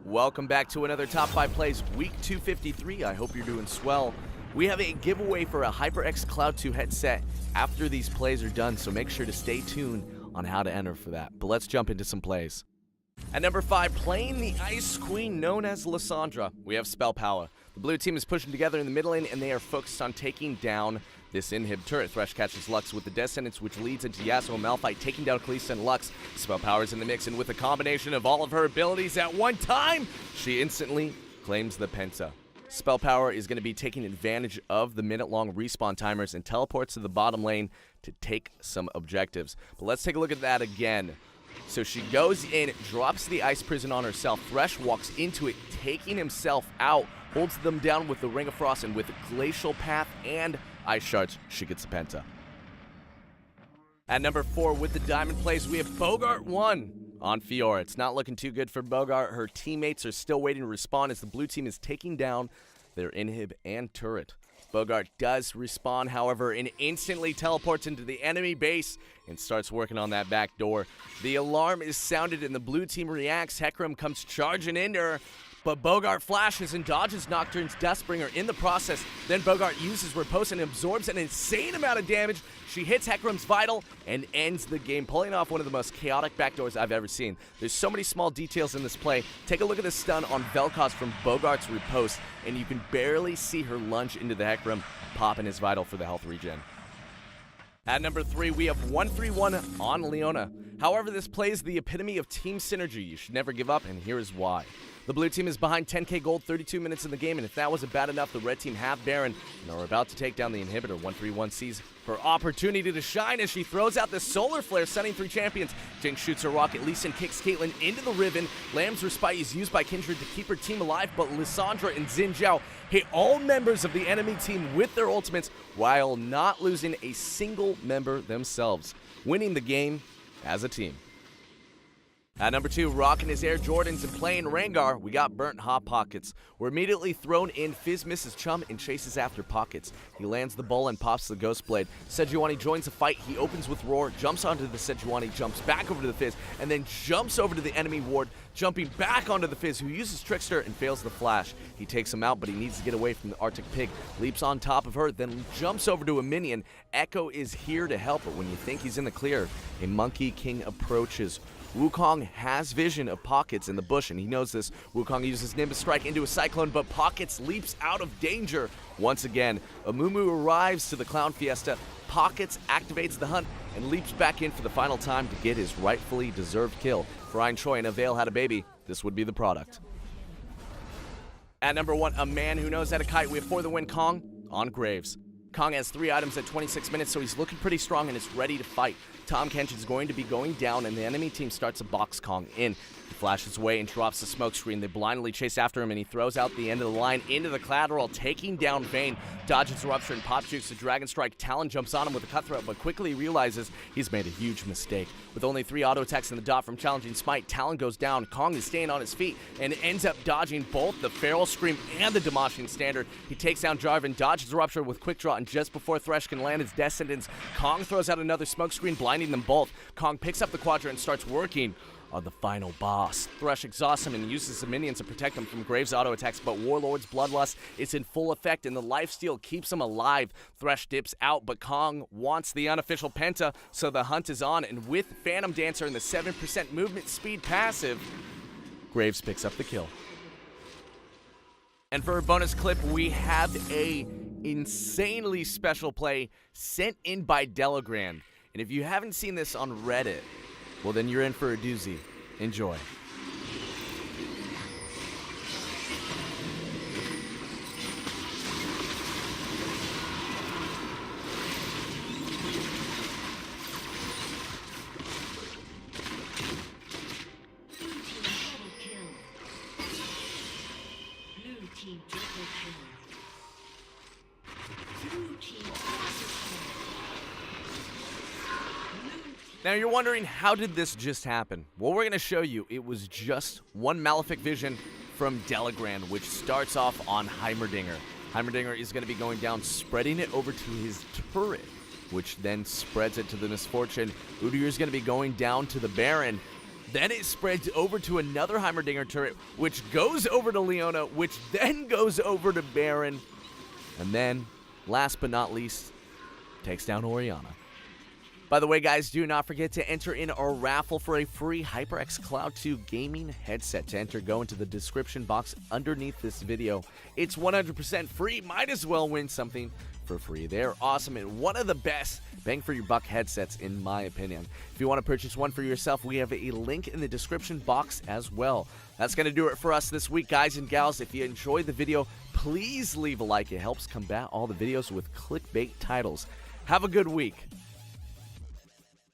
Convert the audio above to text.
Welcome back to another Top 5 Plays, Week 253. I hope you're doing swell. We have a giveaway for a HyperX Cloud 2 headset after these plays are done, so make sure to stay tuned on how to enter for that. But let's jump into some plays. At number 5, playing the Ice Queen known as Lissandra, we have Spell Power. The blue team is pushing together in the middle lane, and they are focused on taking down this inhib turret. Thresh catches Lux with the Descendants, which leads into Yasuo and Malphite taking down Khaleesi and Lux. Spell Power is in the mix, and with a combination of all of her abilities at one time, she instantly claims the Penta. Spell Power is going to be taking advantage of the minute-long respawn timers and teleports to the bottom lane to take some objectives. But let's take a look at that again. So she goes in, drops the Ice Prison on herself. Thresh walks into it, taking himself out, holds them down with the Ring of Frost, and with Glacial Path and Ice Shards, she gets the Penta. At number 4, with the Diamond plays, we have Boggart 1 on Fiora. It's not looking too good for Boggart. Her teammates are still waiting to respawn as the blue team is taking down their inhib and turret. Boggart does respawn, however, and instantly teleports into the enemy base and starts working on that back door. The alarm is sounded and the blue team reacts. Hecarim comes charging into her, but Boggart flashes and dodges Nocturne's Deathbringer in the process. Then Boggart uses Riposte and absorbs an insane amount of damage. She hits Hecarim's Vital and ends the game, pulling off one of the most chaotic backdoors I've ever seen. There's so many small details in this play. Take a look at the stun on Vel'Koz from Boggart's Riposte, and you can barely see her lunge into the Hecarim, popping his Vital for the health regen. At number 3, we have 131 on Leona. However, this play is the epitome of team synergy. You should never give up, and here is why. The blue team is behind 10k gold, 32 minutes in the game, and if that wasn't bad enough, the red team have Baron and are about to take down the inhibitor. 131 sees her opportunity to shine as she throws out the Solar Flare, sending 3 champions. Jinx shoots her rocket, Lee Sin kicks Caitlyn into the Riven. Lamb's Respite is used by Kindred to keep her team alive, but Lissandra and Xin Zhao hit all members of the enemy team with their ultimates while not losing a single member themselves, winning the game as a team. At number 2, rocking his Air Jordans and playing Rengar, we got Burnt Hot Pockets. We're immediately thrown in. Fizz misses Chum and chases after Pockets. He lands the bull and pops the Ghost Blade. Sejuani joins the fight. He opens with Roar, jumps onto the Sejuani, jumps back over to the Fizz, and then jumps over to the enemy ward, jumping back onto the Fizz, who uses Trickster and fails the flash. He takes him out, but he needs to get away from the Arctic Pig. Leaps on top of her, then jumps over to a minion. Echo is here to help, but when you think he's in the clear, a Monkey King approaches. Wukong has vision of Pockets in the bush, and he knows this. Wukong uses Nimbus Strike into a Cyclone, but Pockets leaps out of danger. Once again, Amumu arrives to the Clown Fiesta. Pockets activates the hunt and leaps back in for the final time to get his rightfully deserved kill. If Ryan Choi and Avail had a baby, this would be the product. At number 1, a man who knows how to kite. We have For the Win Kong on Graves. Kong has 3 items at 26 minutes, so he's looking pretty strong and is ready to fight. Tahm Kench is going to be going down, and the enemy team starts to box Kong in. He flashes away and drops the smoke screen. They blindly chase after him, and he throws out the end of the line into the collateral, taking down Vayne. Dodges Rupture and pop jukes the Dragon Strike. Talon jumps on him with a Cutthroat, but quickly realizes he's made a huge mistake. With only 3 auto attacks in the dot from challenging Smite, Talon goes down. Kong is staying on his feet and ends up dodging both the Feral Scream and the Demolishing Standard. He takes down Jarvan, dodges Rupture with Quick Draw, and just before Thresh can land his Descendants, Kong throws out another smoke screen, blinding them both. Kong picks up the Quadrant and starts working on the final boss. Thresh exhausts him and uses the minions to protect him from Graves' auto attacks, but Warlord's Bloodlust is in full effect and the lifesteal keeps him alive. Thresh dips out, but Kong wants the unofficial Penta, so the hunt is on, and with Phantom Dancer and the 7% movement speed passive, Graves picks up the kill. And for a bonus clip, we have a insanely special play sent in by Delagrand. And if you haven't seen this on Reddit, well then you're in for a doozy. Enjoy. Now you're wondering, how did this just happen? Well, we're going to show you. It was just one Malefic Vision from Delagrand, which starts off on Heimerdinger. Heimerdinger is going to be going down, spreading it over to his turret, which then spreads it to the Misfortune. Udyr is going to be going down to the Baron. Then it spreads over to another Heimerdinger turret, which goes over to Leona, which then goes over to Baron. And then, last but not least, takes down Orianna. By the way, guys, do not forget to enter in our raffle for a free HyperX Cloud 2 gaming headset. To enter, go into the description box underneath this video. It's 100% free. Might as well win something for free. They're awesome and one of the best bang for your buck headsets in my opinion. If you want to purchase one for yourself, we have a link in the description box as well. That's going to do it for us this week, guys and gals. If you enjoyed the video, please leave a like. It helps combat all the videos with clickbait titles. Have a good week.